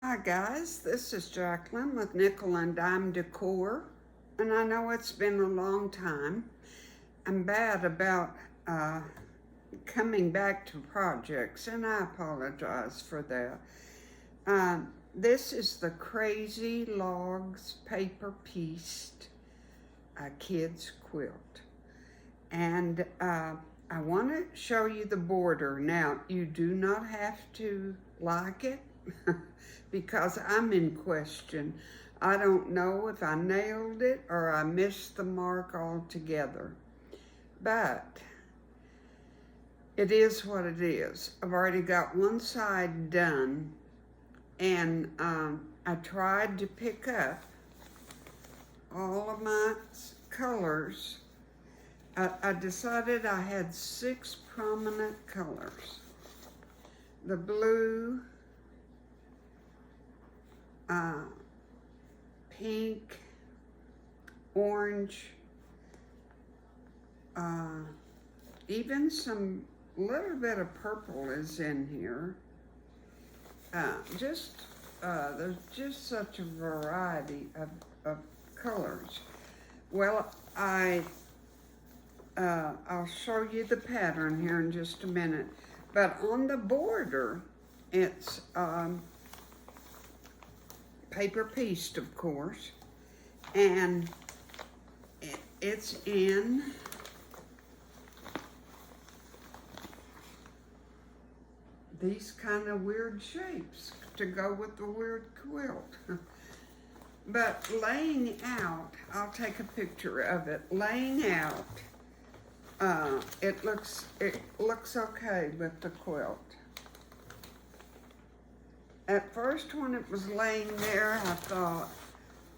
Hi guys, this is Jacklyn with Nickel and Dime Decor, and I know it's been a long time. I'm bad about coming back to projects, and I apologize for that. This is the Crazy Logs Paper Pieced Kids Quilt, and I want to show you the border. Now, you do not have to like it because I'm in question. I don't know if I nailed it or I missed the mark altogether, but it is what it is. I've already got one side done, and I tried to pick up all of my colors. I decided I had 6 prominent colors. The blue, pink, orange, even some little bit of purple is in here. There's just such a variety of colors. Well, I'll show you the pattern here in just a minute. But on the border, it's paper pieced, of course, and it's in these kind of weird shapes to go with the weird quilt. But laying out, I'll take a picture of it. Laying out, it looks okay with the quilt. At first, when it was laying there, I thought,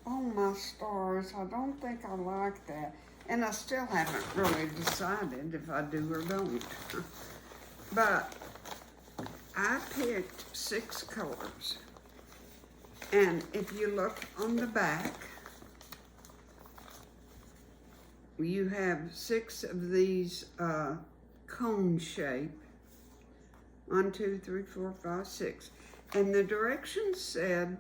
oh my stars, I don't think I like that. And I still haven't really decided if I do or don't. But I picked 6 colors. And if you look on the back, you have 6 of these cone shape. 1, 2, 3, 4, 5, 6. And the directions said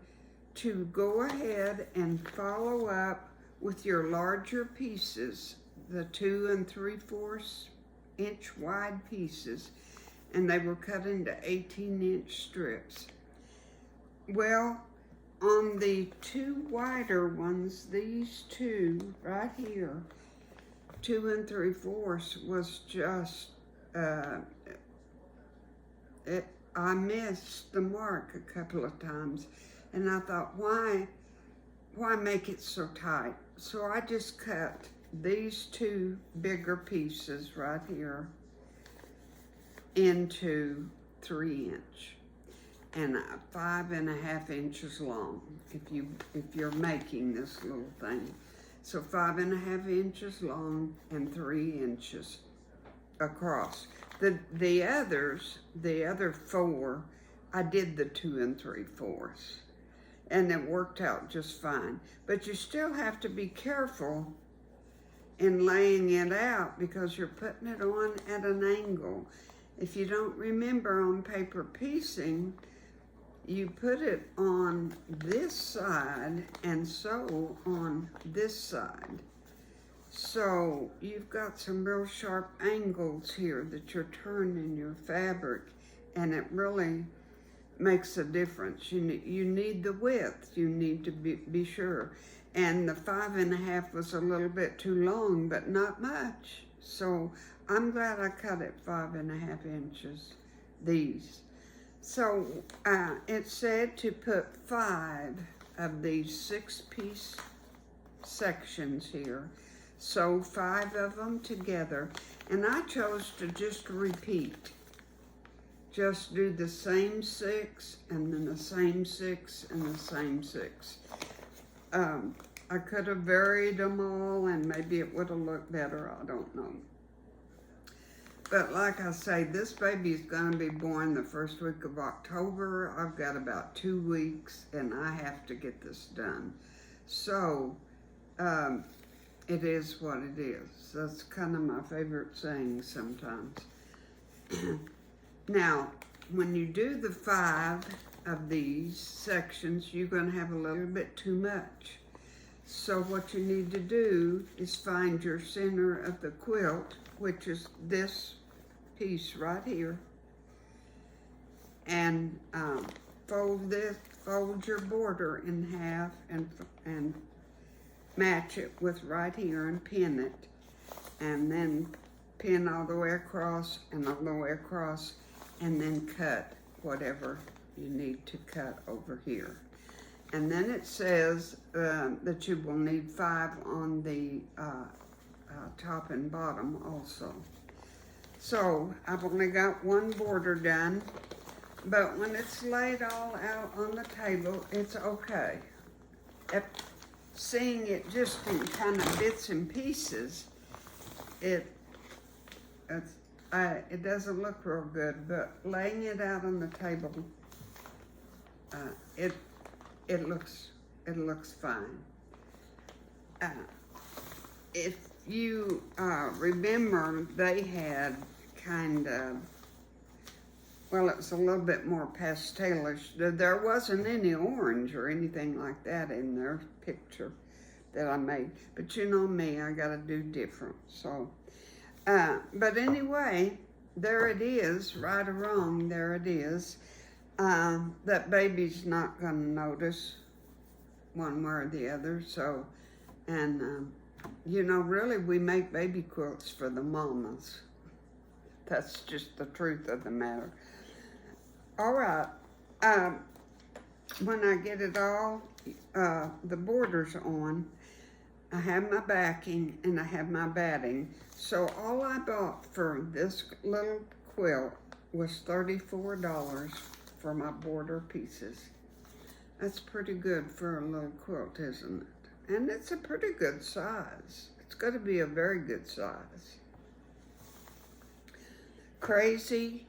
to go ahead and follow up with your larger pieces, the 2 3/4 inch wide pieces, and they were cut into 18-inch strips. Well, on the 2 wider ones, these 2 right here, 2 3/4 was just, I missed the mark a couple of times, and I thought, why make it so tight? So I just cut these 2 bigger pieces right here into 3-inch and 5.5 inches long if you're making this little thing. So 5.5 inches long and 3 inches across. The other 4, I did the 2 3/4, and it worked out just fine. But you still have to be careful in laying it out because you're putting it on at an angle. If you don't remember on paper piecing, you put it on this side and sew on this side. So you've got some real sharp angles here that you're turning your fabric, and it really makes a difference. You need the width, you need to be sure. And the 5.5 was a little bit too long, but not much. So I'm glad I cut it 5.5 inches, these. So it said to put 5 of these 6-piece sections here. Sew 5 of them together, and I chose to just repeat. Just do the same 6, and then the same 6, and the same 6. I could have varied them all, and maybe it would have looked better, I don't know. But like I say, this baby is going to be born the first week of October. I've got about 2 weeks, and I have to get this done. So, it is what it is. That's kind of my favorite saying sometimes. Now, when you do the 5 of these sections, you're going to have a little bit too much. So what you need to do is find your center of the quilt, which is this piece right here, and fold your border in half and match it with right here and pin it, and then pin all the way across and all the way across, and then cut whatever you need to cut over here. And then it says that you will need 5 on the top and bottom also. So I've only got one border done, but when it's laid all out on the table, it's okay. Seeing it just in kind of bits and pieces, it doesn't look real good, but laying it out on the table, it looks fine. If you remember, they had kind of, well, it's a little bit more pastelish. There wasn't any orange or anything like that in their picture that I made. But you know me, I gotta do different. So, but anyway, there it is, right or wrong, there it is. That baby's not gonna notice one way or the other. So, and you know, really, we make baby quilts for the mamas. That's just the truth of the matter. All right, when I get it all, the borders on, I have my backing and I have my batting. So all I bought for this little quilt was $34 for my border pieces. That's pretty good for a little quilt, isn't it? And it's a pretty good size. It's going to be a very good size. Crazy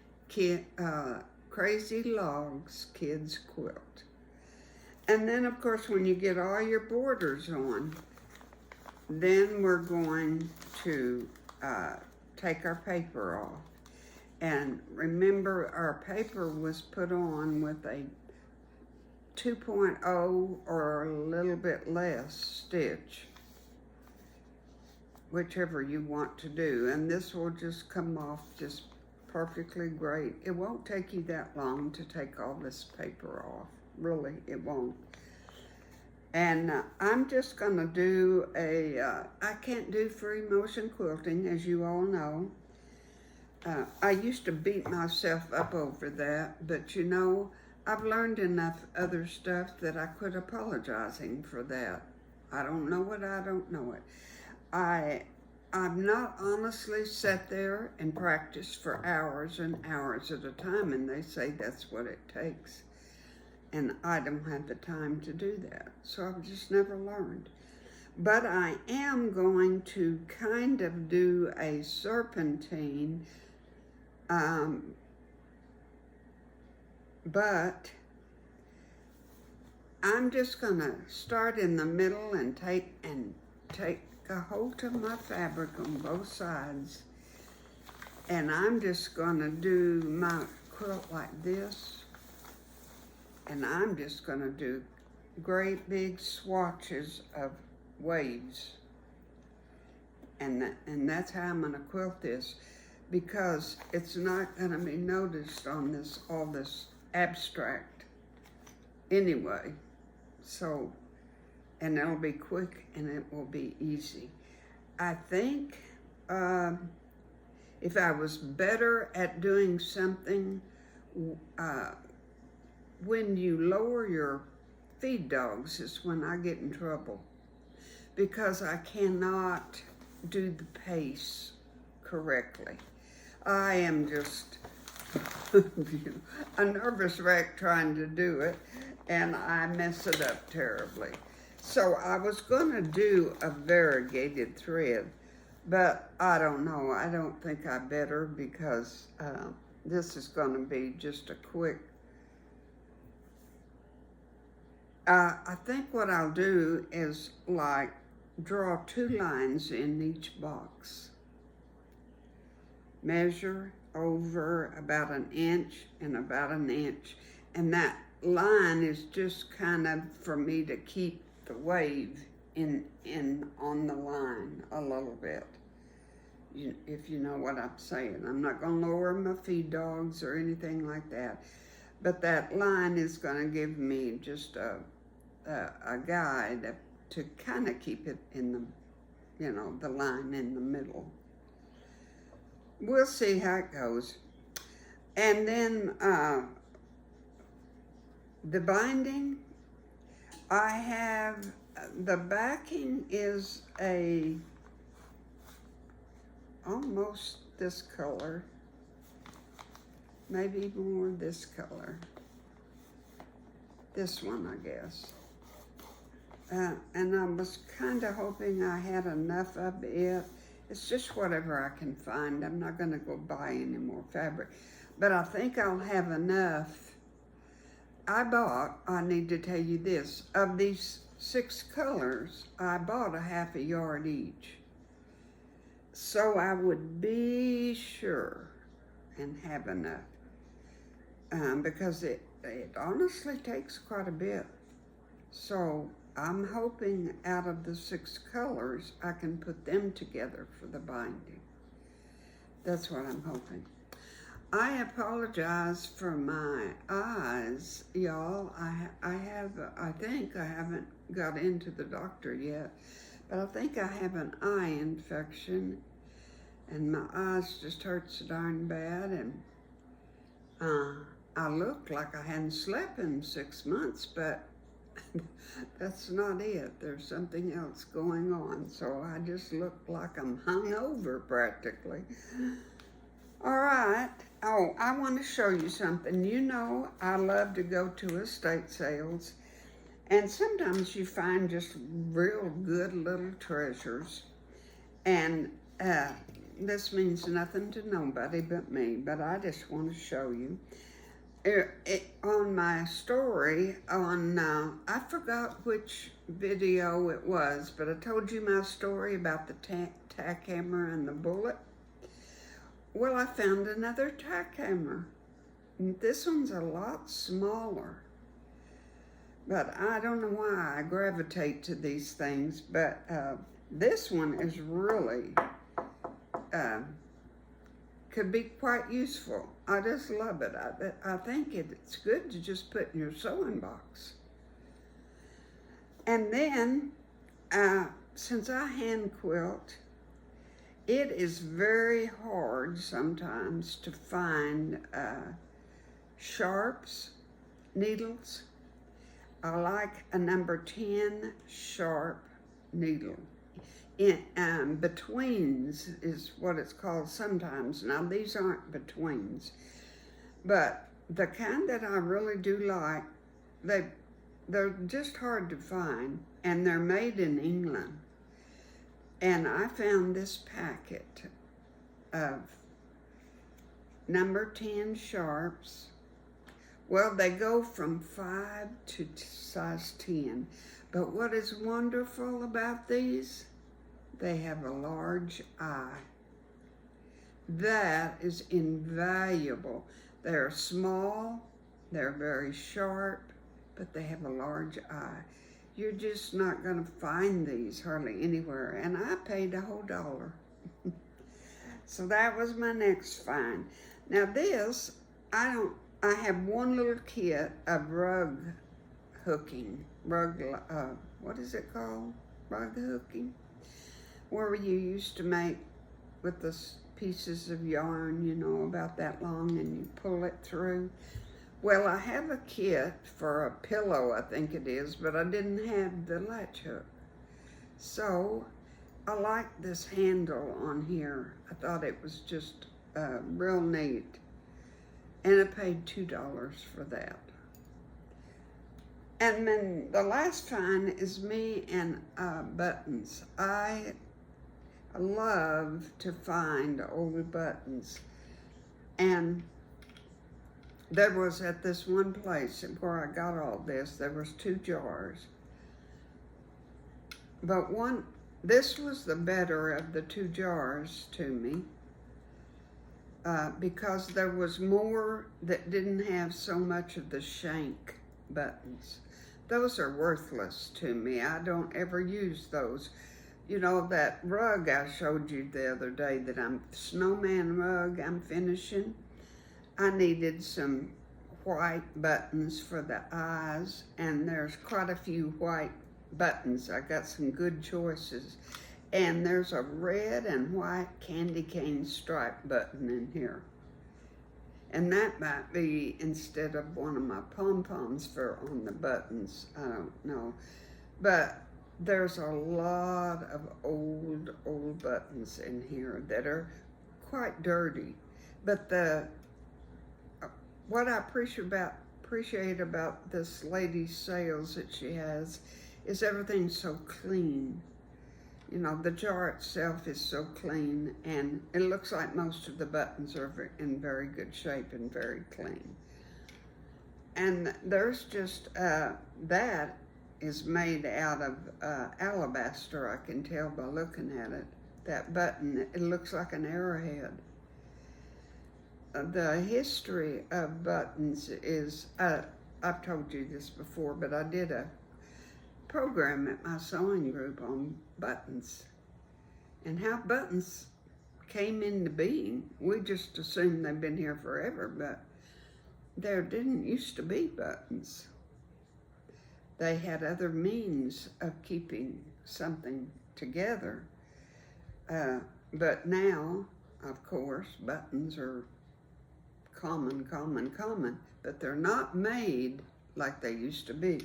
Logs Kids Quilt. And then, of course, when you get all your borders on, then we're going to take our paper off. And remember, our paper was put on with a 2.0 or a little bit less stitch, whichever you want to do. And this will just come off just perfectly great. It won't take you that long to take all this paper off. Really, it won't. And I'm just gonna do I can't do free motion quilting, as you all know. I used to beat myself up over that, but you know, I've learned enough other stuff that I quit apologizing for that. I don't know it, I don't know it. I've not honestly sat there and practiced for hours and hours at a time, and they say that's what it takes. And I don't have the time to do that, so I've just never learned. But I am going to kind of do a serpentine, but I'm just gonna start in the middle and take a hold of my fabric on both sides, and I'm just gonna do my quilt like this, and I'm just gonna do great big swatches of waves, and that's how I'm gonna quilt this, because it's not gonna be noticed on all this abstract anyway. So, and it'll be quick and it will be easy. I think if I was better at doing something, when you lower your feed dogs is when I get in trouble, because I cannot do the pace correctly. I am just a nervous wreck trying to do it, and I mess it up terribly. So I was gonna do a variegated thread, but I don't know. I don't think I better, because this is gonna be just a quick. I think what I'll do is like draw 2 lines in each box. Measure over about 1 inch and about 1 inch, and that line is just kind of for me to keep the wave in on the line a little bit. If you know what I'm saying. I'm not going to lower my feed dogs or anything like that. But that line is going to give me just a guide to kind of keep it in the, the line in the middle. We'll see how it goes. And then the binding, I have, the backing is almost this color, maybe more this color. This one, I guess. And I was kind of hoping I had enough of it. It's just whatever I can find. I'm not going to go buy any more fabric. But I think I'll have enough. I need to tell you this, of these 6 colors, I bought a ½ yard each. So I would be sure and have enough. Because it honestly takes quite a bit. So I'm hoping out of the 6 colors, I can put them together for the binding. That's what I'm hoping. I apologize for my eyes, y'all. I think I haven't got into the doctor yet, but I think I have an eye infection, and my eyes just hurt so darn bad, and I look like I hadn't slept in 6 months, but that's not it. There's something else going on, so I just look like I'm hungover practically. All right. Oh, I want to show you something. You know, I love to go to estate sales, and sometimes you find just real good little treasures. And this means nothing to nobody but me, but I just want to show you. On my story on, I forgot which video it was, but I told you my story about the tack hammer and the bullet. Well, I found another tack hammer. This one's a lot smaller, but I don't know why I gravitate to these things, but this one is really, could be quite useful. I just love it. I think it's good to just put in your sewing box. And then, since I hand quilt, it is very hard sometimes to find sharps, needles. I like a number 10 sharp needle. Betweens is what it's called sometimes. Now, these aren't betweens, but the kind that I really do like, they're just hard to find, and they're made in England. And I found this packet of number 10 sharps. Well, they go from 5 to size 10. But what is wonderful about these? They have a large eye. That is invaluable. They're small, they're very sharp, but they have a large eye. You're just not going to find these hardly anywhere. And I paid a whole $1. So that was my next find. Now this, I have one little kit of rug hooking. What is it called? Rug hooking? Where you used to make with the pieces of yarn, about that long, and you pull it through. Well, I have a kit for a pillow, I think it is, but I didn't have the latch hook. So I like this handle on here. I thought it was just real neat. And I paid $2 for that. And then the last find is me and buttons. I love to find old buttons. And there was at this one place where I got all this, there was 2 jars. But this was the better of the 2 jars to me, because there was more that didn't have so much of the shank buttons. Those are worthless to me. I don't ever use those. You know, that rug I showed you the other day, that snowman rug I'm finishing, I needed some white buttons for the eyes, and there's quite a few white buttons. I got some good choices. And there's a red and white candy cane stripe button in here. And that might be instead of one of my pom-poms for on the buttons. I don't know. But there's a lot of old buttons in here that are quite dirty. But what I appreciate about this lady's sales that she has is everything's so clean. You know, the jar itself is so clean, and it looks like most of the buttons are in very good shape and very clean. And there's just, that is made out of alabaster, I can tell by looking at it. That button, it looks like an arrowhead. The history of buttons is, I've told you this before, but I did a program at my sewing group on buttons and how buttons came into being. We just assumed they've been here forever, but there didn't used to be buttons. They had other means of keeping something together. But now, of course, buttons are common, but they're not made like they used to be.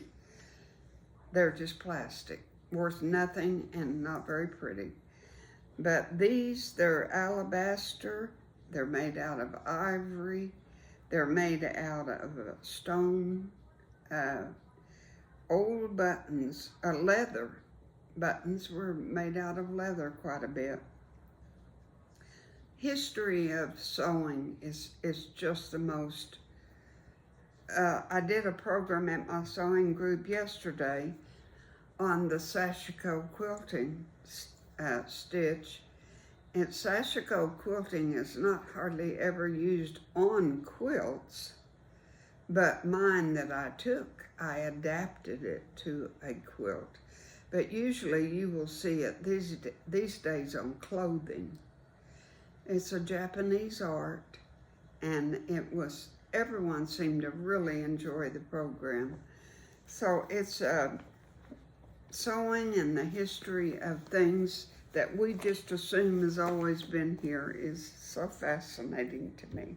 They're just plastic, worth nothing and not very pretty. But these, they're alabaster, they're made out of ivory, they're made out of stone, old buttons, leather. Buttons were made out of leather quite a bit. History of sewing is just the most. I did a program at my sewing group yesterday on the sashiko quilting stitch. And sashiko quilting is not hardly ever used on quilts, but mine that I took, I adapted it to a quilt. But usually you will see it these days on clothing. It's a Japanese art, and everyone seemed to really enjoy the program. So it's sewing and the history of things that we just assume has always been here is so fascinating to me.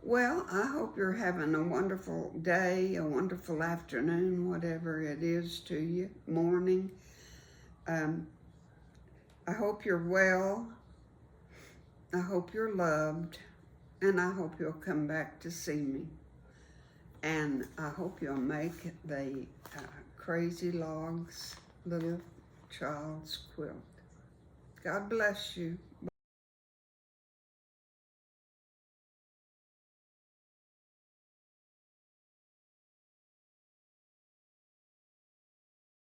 Well, I hope you're having a wonderful day, a wonderful afternoon, whatever it is to you, morning. I hope you're well. I hope you're loved. And I hope you'll come back to see me. And I hope you'll make the Crazy Logs little child's quilt. God bless you.